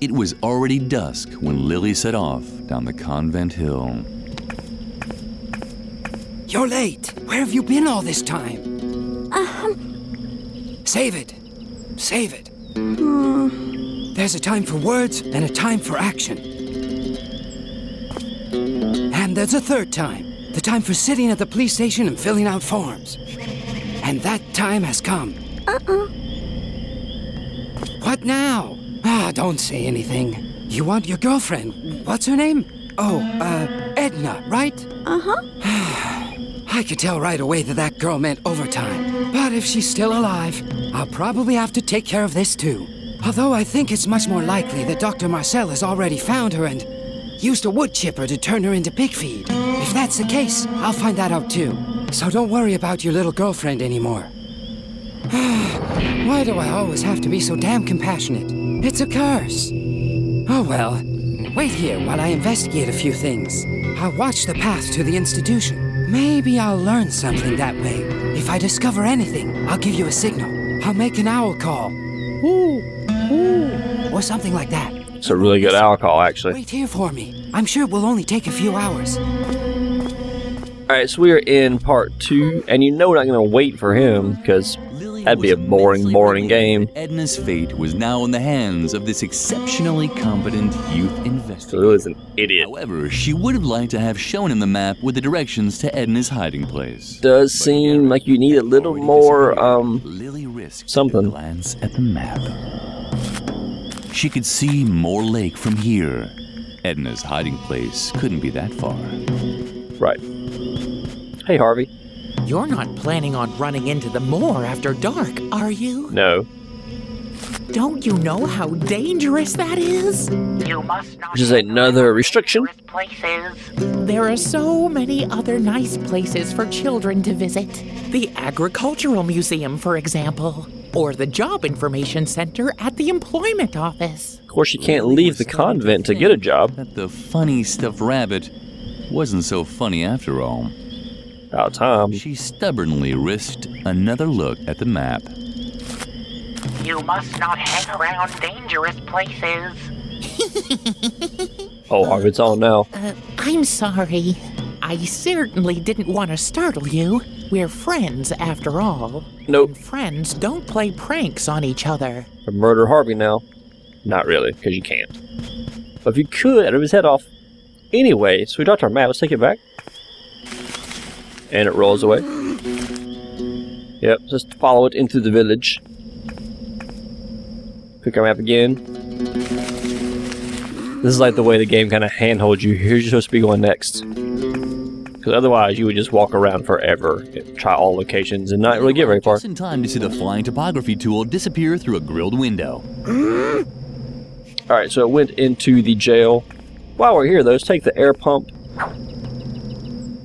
It was already dusk when Lilli set off down the convent hill. You're late. Where have you been all this time? Save it. Save it. There's a time for words and a time for action. And there's a third time. The time for sitting at the police station and filling out forms. And that time has come. What now? Don't say anything. You want your girlfriend. What's her name? Oh, Edna, right? I could tell right away that that girl meant overtime. But if she's still alive, I'll probably have to take care of this too. Although I think it's much more likely that Dr. Marcel has already found her and used a wood chipper to turn her into pig feed. If that's the case, I'll find that out too. So don't worry about your little girlfriend anymore. Why do I always have to be so damn compassionate? It's a curse. Oh well. Wait here while I investigate a few things. I'll watch the path to the institution. Maybe I'll learn something that way. If I discover anything, I'll give you a signal. I'll make an owl call. Ooh, ooh, or something like that. It's a really good owl call, actually. Wait here for me. I'm sure it will only take a few hours. Alright, so we are in part 2, and you know we're not going to wait for him, because that'd be a boring game. Edna's fate was now in the hands of this exceptionally competent youth investigator. So Lilli's an idiot. However, she would have liked to have shown him the map with the directions to Edna's hiding place. Does seem like you need a little more, Lilli risked something. a glance at the map. She could see Moor Lake from here. Edna's hiding place couldn't be that far. Right. Hey, Harvey. You're not planning on running into the moor after dark, are you? No. Don't you know how dangerous that is? You must not. Which is another restriction. Places. There are so many other nice places for children to visit. The Agricultural Museum, for example. Or the Job Information Center at the Employment Office. Of course, you can't leave the convent to get a job. That the funny stuffed rabbit wasn't so funny after all. About time. She stubbornly risked another look at the map. You must not hang around dangerous places. Oh, Harvey, it's on now. I'm sorry. I certainly didn't want to startle you. We're friends, after all. Nope. And friends don't play pranks on each other. Or murder Harvey now. Not really, because you can't. But if you could, I'd rip his head off. Anyway, so we dropped our map. Let's take it back. And it rolls away. Yep, just follow it into the village. Pick our map again. This is like the way the game kind of handholds you. Here's you're supposed to be going next. Because otherwise you would just walk around forever, try all locations, and not really get very far. Just in time to see the flying topography tool disappear through a grilled window. Alright, so it went into the jail. While we're here though, let's take the air pump.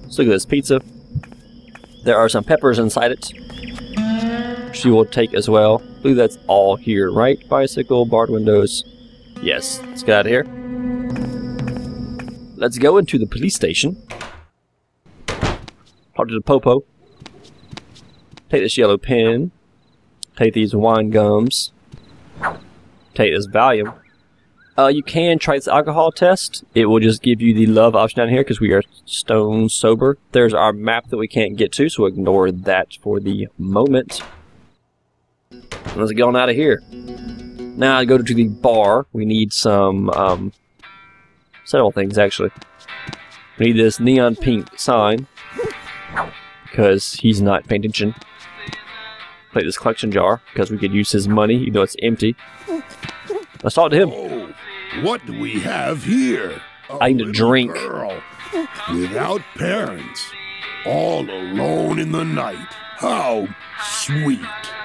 Let's look at this pizza. There are some peppers inside it. She will take as well. I believe that's all here, right? Bicycle, barred windows. Yes, let's get out of here. Let's go into the police station. Talk to the popo. Take this yellow pen. Take these wine gums. Take this Valium. You can try this alcohol test. It will just give you the love option down here because we are stone sober. There's our map that we can't get to, so ignore that for the moment. Let's get on out of here. Now I go to the bar. We need some, several things actually. We need this neon pink sign because he's not paying attention. Play this collection jar because we could use his money even though it's empty. Let's talk to him. Oh, what do we have here? I need a drink. Girl without parents, all alone in the night. How sweet.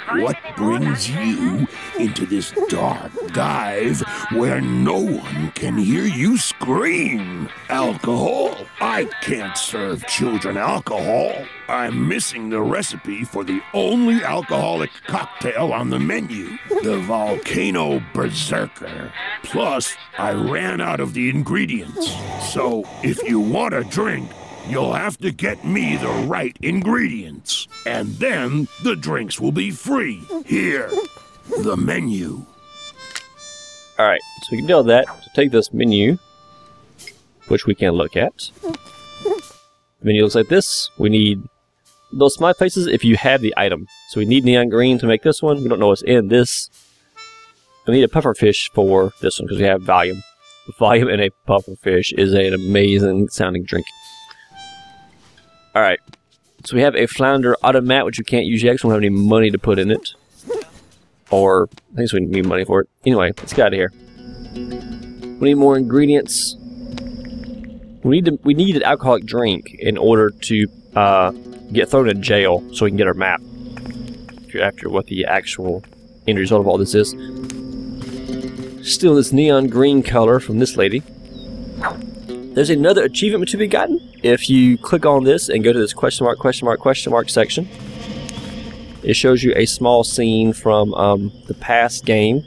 What brings you into this dark dive where no one can hear you scream? Alcohol? I can't serve children alcohol. I'm missing the recipe for the only alcoholic cocktail on the menu, the Volcano Berserker. Plus, I ran out of the ingredients. So, if you want a drink, you'll have to get me the right ingredients. And then the drinks will be free. Here, the menu. Alright, so we can do all that. So take this menu, which we can look at. The menu looks like this. We need those smiley faces if you have the item. So we need neon green to make this one. We don't know what's in this. We need a pufferfish for this one because we have volume. Volume in a pufferfish is an amazing sounding drink. Alright, so we have a flounder automat, which we can't use yet because we don't have any money to put in it. Or, I think we need money for it. Anyway, let's get out of here. We need more ingredients. We need an alcoholic drink in order to get thrown in jail so we can get our map. After what the actual end result of all this is. Still this neon green color from this lady. There's another achievement to be gotten. If you click on this and go to this question mark section, it shows you a small scene from the past game.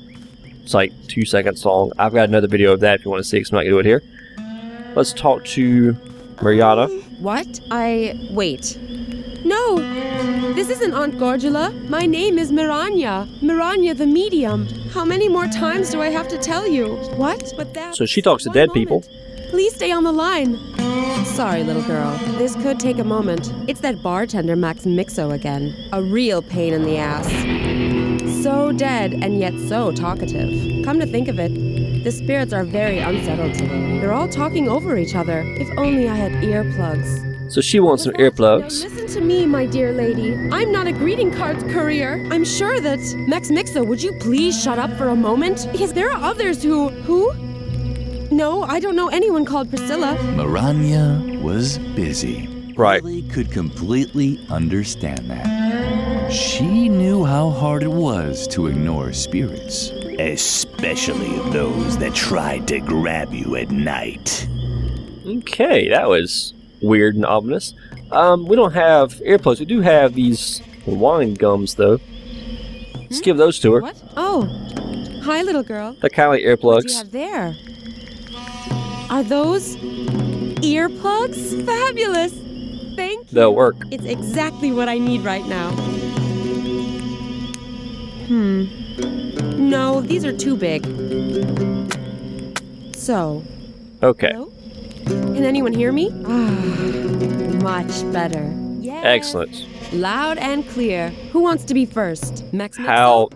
It's like 2 seconds long. I've got another video of that if you want to see it, because I'm not going to do it here. Let's talk to Mariana. What? Wait. No! This isn't Aunt Gorgula. My name is Miranya. Miranya the medium. How many more times do I have to tell you? What? But that. So she talks to dead people. Please stay on the line. Sorry, little girl. This could take a moment. It's that bartender Max Mixo again. A real pain in the ass. So dead and yet so talkative. Come to think of it, the spirits are very unsettled today. They're all talking over each other. If only I had earplugs. So she wants some earplugs. Now listen to me, my dear lady. I'm not a greeting cards courier. I'm sure that... Max Mixo, would you please shut up for a moment? Because there are others who... Who? No, I don't know anyone called Priscilla. Miranya was busy. Right. Lilli could completely understand that. She knew how hard it was to ignore spirits. Especially those that tried to grab you at night. Okay, that was weird and ominous. We don't have earplugs. We do have these wine gums, though. Let's give those to her. What? Oh. Hi, little girl. They're kind of like What do earplugs. you have there? Are those earplugs? Fabulous! Thank you. They'll work. It's exactly what I need right now. No, these are too big. So. Okay. Hello? Can anyone hear me? Much better. Yes. Excellent. Loud and clear. Who wants to be first? Max Mixo? How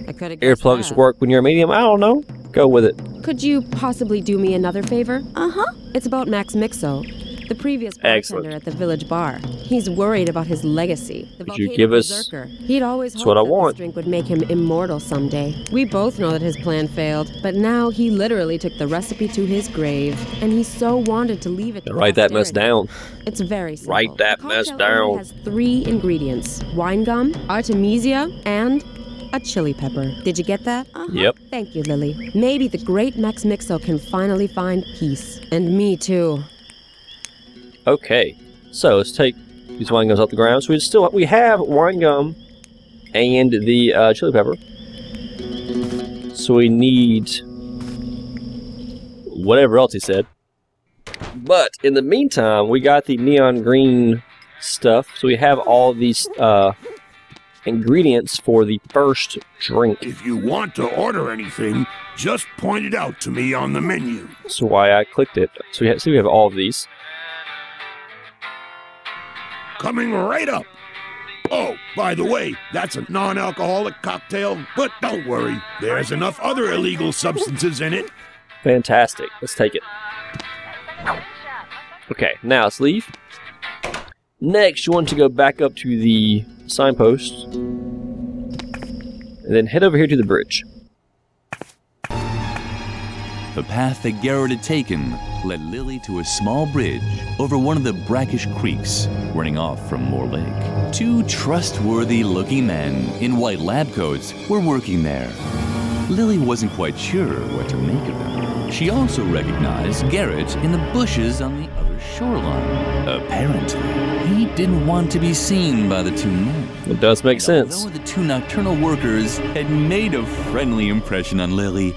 I could have guessed earplugs that. work when you're a medium, I don't know. Go with it. Could you possibly do me another favor? It's about Max Mixo, the previous bartender Excellent. at the village bar. He's worried about his legacy. The Could you volcano give us- berserker. He'd always That's hoped what I that want. this drink would make him immortal someday. We both know that his plan failed, but now he literally took the recipe to his grave, and he so wanted to leave it to Write that mess posterity. down. It's very simple. Write that The mess cocktail only down. has 3 ingredients: wine gum, artemisia, and a chili pepper. Did you get that? Yep. Thank you, Lilli. Maybe the great Max Mixo can finally find peace. And me too. Okay. So let's take these wine gums off the ground. So we have wine gum and the chili pepper. So we need whatever else he said. But in the meantime, we got the neon green stuff. So we have all these ingredients for the first drink. If you want to order anything, just point it out to me on the menu. So why I clicked it. So we have all of these. Coming right up. Oh, by the way, that's a non-alcoholic cocktail, but don't worry, there's enough other illegal substances in it. Fantastic. Let's take it. Okay, now let's leave. Next, you want to go back up to the signpost. And then head over here to the bridge. The path that Garrett had taken led Lilli to a small bridge over one of the brackish creeks running off from Moor Lake. 2 trustworthy-looking men in white lab coats were working there. Lilli wasn't quite sure what to make of them. She also recognized Garrett in the bushes on the other shoreline. Apparently, he didn't want to be seen by the 2 men. It does make sense. Although the 2 nocturnal workers had made a friendly impression on Lilli,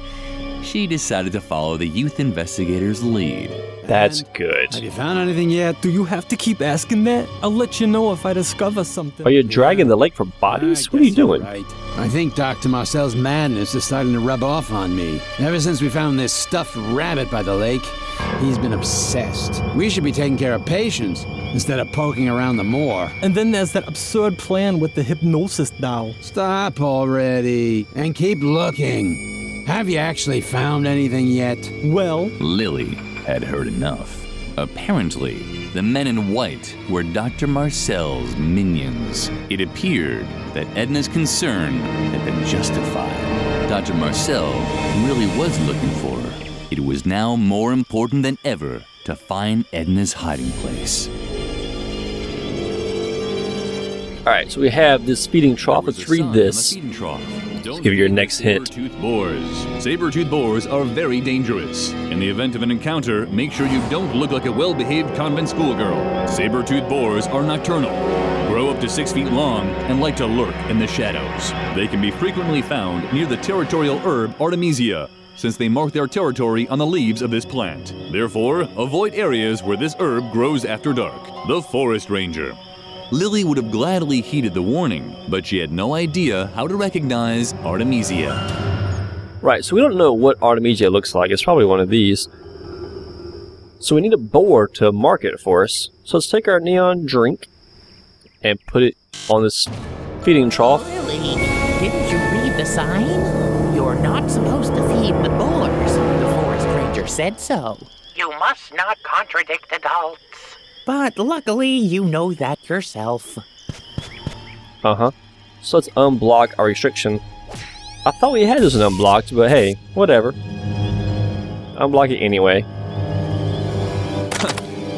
she decided to follow the youth investigator's lead. That's good. Have you found anything yet? Do you have to keep asking that? I'll let you know if I discover something. Are you dragging the lake for bodies? What are you doing? Right. I think Dr. Marcel's madness is starting to rub off on me. Ever since we found this stuffed rabbit by the lake, he's been obsessed. We should be taking care of patients instead of poking around the moor. And then there's that absurd plan with the hypnosis doll. Stop already and keep looking. Have you actually found anything yet? Well, Lilli had heard enough. Apparently, the men in white were Dr. Marcel's minions. It appeared that Edna's concern had been justified. Dr. Marcel really was looking for her. It was now more important than ever to find Edna's hiding place. Alright, so we have this feeding trough. Let's read this. Don't give you your next hint. Saber-toothed boars. Saber-toothed boars are very dangerous. In the event of an encounter, make sure you don't look like a well-behaved convent schoolgirl. Saber-toothed boars are nocturnal, grow up to 6 feet long, and like to lurk in the shadows. They can be frequently found near the territorial herb Artemisia, since they mark their territory on the leaves of this plant. Therefore, avoid areas where this herb grows after dark. The Forest Ranger. Lilli would have gladly heeded the warning, but she had no idea how to recognize Artemisia. Right, so we don't know what Artemisia looks like. It's probably one of these. So we need a boar to mark it for us. So let's take our neon drink and put it on this feeding trough. Lilli, didn't you read the sign? You're not supposed to feed the boars. The forest ranger said so. You must not contradict adults. But luckily, you know that yourself. Uh-huh. So let's unblock our restriction. I thought we had this unblocked, but hey, whatever. Unblock it anyway.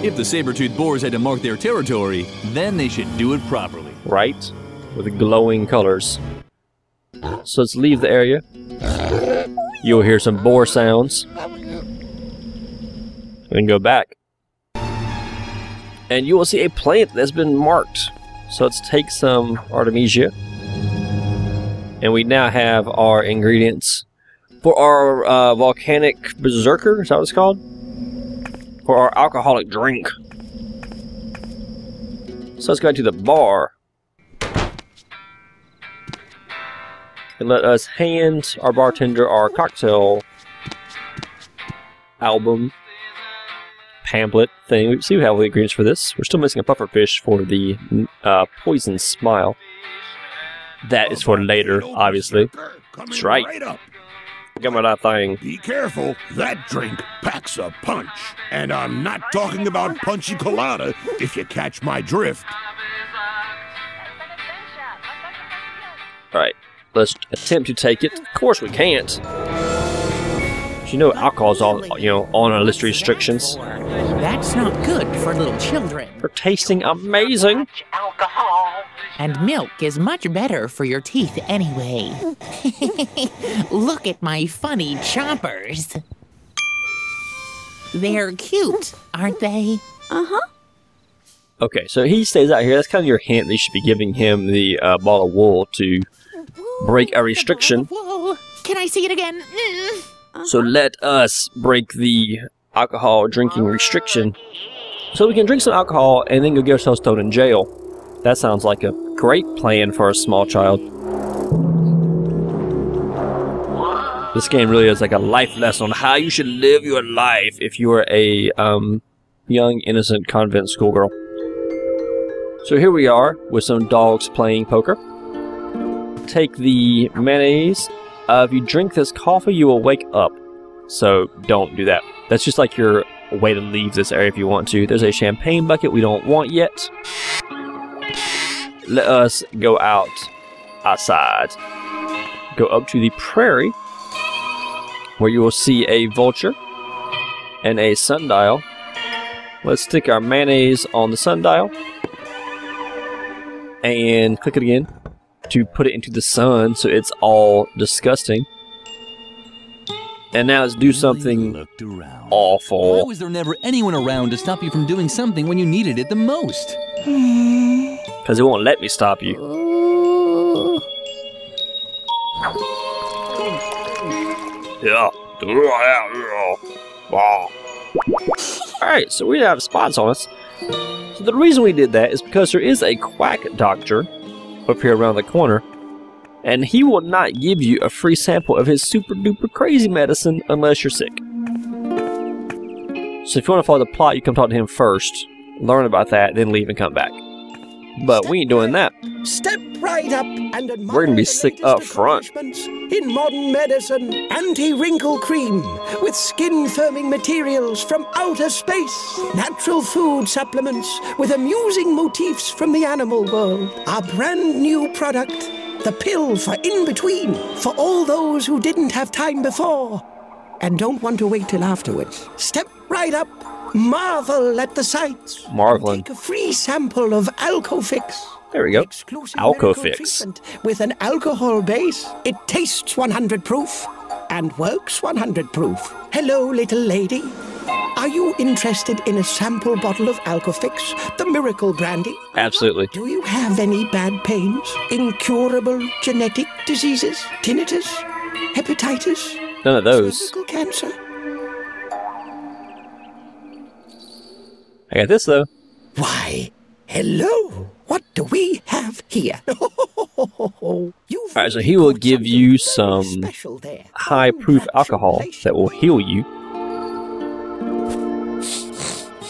If the saber-toothed boars had to mark their territory, then they should do it properly. Right? With glowing colors. So let's leave the area. You'll hear some boar sounds. And go back. And you will see a plant that's been marked. So let's take some Artemisia. And we now have our ingredients for our volcanic berserker, is that what it's called? For our alcoholic drink. So let's go to the bar. And let us hand our bartender our cocktail album pamphlet thing. We see we have all the ingredients for this. We're still missing a pufferfish for the poison smile. That is for later, obviously. That's right. Come on, that thing. Be careful, that drink packs a punch. And I'm not talking about punchy colada, if you catch my drift. Alright, let's attempt to take it. Of course we can't. You know alcohol's all, on our list of restrictions. That's not good for little children. For tasting amazing. Alcohol. And milk is much better for your teeth anyway. Look at my funny chompers. They're cute, aren't they? Uh-huh. Okay, so he stays out here. That's kind of your hint that you should be giving him the ball of wool to break a restriction. Whoa. Can I see it again? So let us break the alcohol drinking restriction. So we can drink some alcohol and then go get ourselves thrown in jail. That sounds like a great plan for a small child. This game really is like a life lesson on how you should live your life if you are a young, innocent convent schoolgirl. So here we are with some dogs playing poker. Take the mayonnaise. If you drink this coffee, you will wake up. So don't do that. That's just like your way to leave this area if you want to. There's a champagne bucket we don't want yet. Let us go outside. Go up to the prairie, where you will see a vulture and a sundial. Let's stick our mayonnaise on the sundial and click it again to put it into the sun so it's all disgusting. And now let's do something awful. Why was there never anyone around to stop you from doing something when you needed it the most? Because it won't let me stop you. Yeah, Alright, so we have spots on us. So the reason we did that is because there is a quack doctor up here around the corner, and he will not give you a free sample of his super duper crazy medicine unless you're sick. So if you want to follow the plot, you come talk to him first, learn about that, then leave and come back. But we ain't doing that. Step right up and admire We're gonna be sick up front. In modern medicine, anti-wrinkle cream with skin-firming materials from outer space, natural food supplements with amusing motifs from the animal world. Our brand new product, the pill for in-between, for all those who didn't have time before and don't want to wait till afterwards. Step right up, marvel at the sights. Marveling. Take a free sample of Alcofix. There we go. Exclusive miracle Alcofix. treatment with an alcohol base. It tastes 100 proof and works 100 proof. Hello, little lady. Are you interested in a sample bottle of Alcofix, the miracle brandy? Absolutely. Do you have any bad pains? Incurable genetic diseases? Tinnitus? Hepatitis? None of those. Cervical cancer? I got this though. Why, hello. What do we have here? Alright, so he will give you some high proof alcohol that will heal you.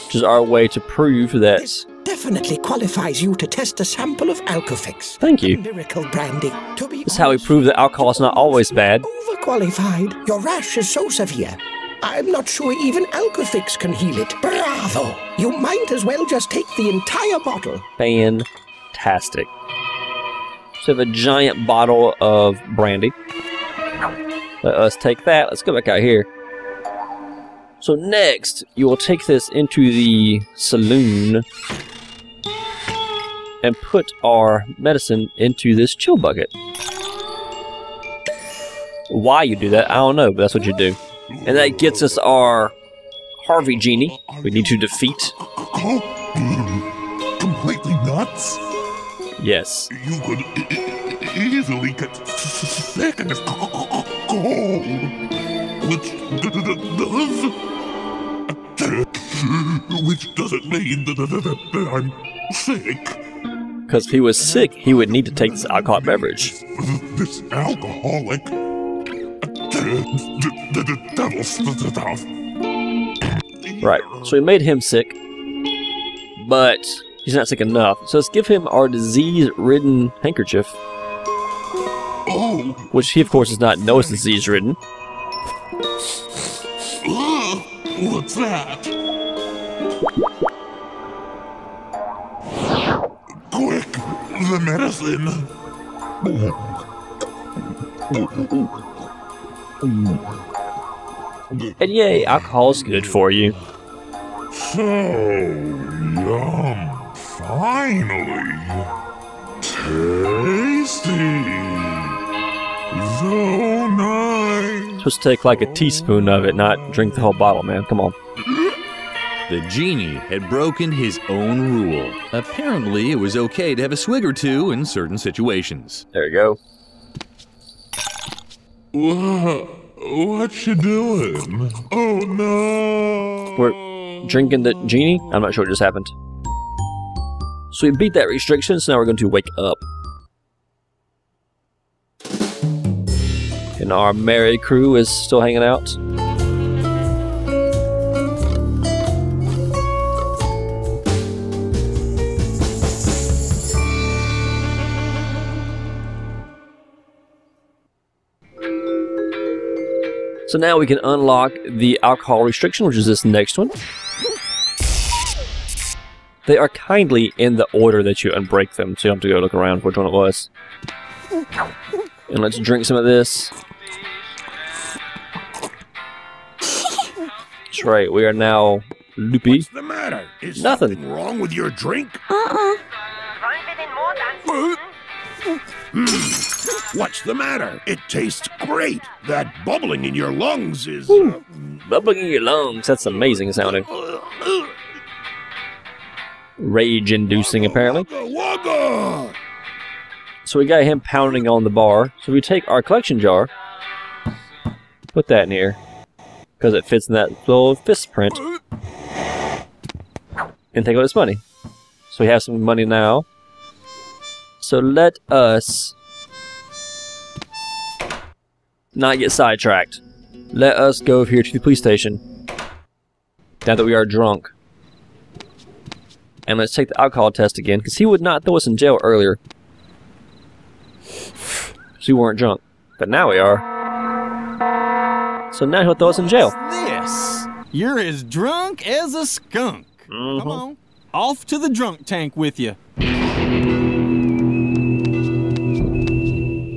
Which is our way to prove that. This definitely qualifies you to test a sample of Alcofix. Thank you. Miracle brandy. To be This is how we prove that alcohol is not always bad. overqualified. Your rash is so severe. I'm not sure even Alcofix can heal it. Bravo! You might as well just take the entire bottle. Fantastic. So we have a giant bottle of brandy. Let us take that. Let's go back out here. So next, you will take this into the saloon and put our medicine into this chill bucket. Why you do that, I don't know, but that's what you do. And that gets us our Harvey genie we need to defeat. Completely nuts? Yes. You could easily get sick in this cold, which doesn't mean that I'm sick. Because if he was sick, he would need to take this alcoholic beverage. This alcoholic, the devil stuff. Right, so we made him sick, but he's not sick enough. So let's give him our disease-ridden handkerchief. Oh, Which he, of course, does not know is disease-ridden. what's that? Quick, the medicine. And yay, alcohol is good for you. So yum. Finally. Tasty. So nice. Supposed to take like a teaspoon of it, not drink the whole bottle, man. Come on. The genie had broken his own rule. Apparently, it was okay to have a swig or two in certain situations. There you go. What you doing? Oh no. We're drinking the genie? I'm not sure what just happened. So we beat that restriction, so now we're going to wake up. And our merry crew is still hanging out. So now we can unlock the alcohol restriction, which is this next one. They are kindly in the order that you unbreak them, so you don't have to go look around for which one it was. And let's drink some of this. That's right, we are now loopy. What's the matter? Is Nothing. something wrong with your drink? What's the matter? It tastes great. That bubbling in your lungs is... Bubbling in your lungs, that's amazing sounding. Rage-inducing, apparently. Wagga! So we got him pounding on the bar. So we take our collection jar, put that in here, Because it fits in that little fist print. And take all this money. So we have some money now. So let us not get sidetracked. Let us go over here to the police station. Now that we are drunk. And let's take the alcohol test again, because he would not throw us in jail earlier. So we weren't drunk. But now we are. So now he'll throw us in jail. This? You're as drunk as a skunk. Mm-hmm. Come on. Off to the drunk tank with you.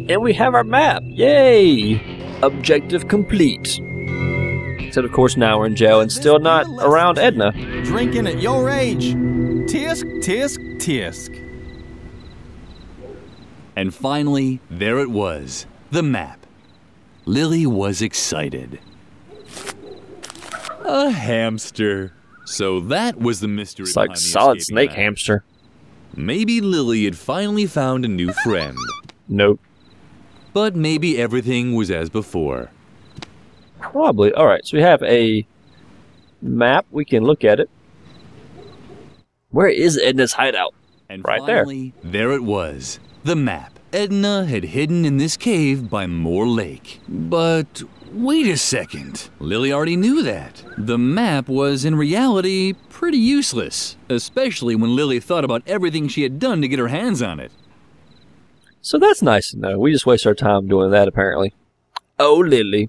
And we have our map. Yay! Objective complete. Except, of course, now we're in jail and still not around Edna. Drinking at your age. Tisk, tisk, tisk. And finally, there it was, the map. Lilli was excited. A hamster. So that was the mystery It's behind like the solid escaping snake map. hamster. Maybe Lilli had finally found a new friend. Nope. But maybe everything was as before. Probably. Alright, so we have a map. We can look at it. Where is Edna's hideout? And right finally, there it was, the map. Edna had hidden in this cave by Moor Lake. But wait a second. Lilli already knew that. The map was in reality pretty useless, especially when Lilli thought about everything she had done to get her hands on it. So that's nice to know. We just waste our time doing that, apparently. Oh, Lilli.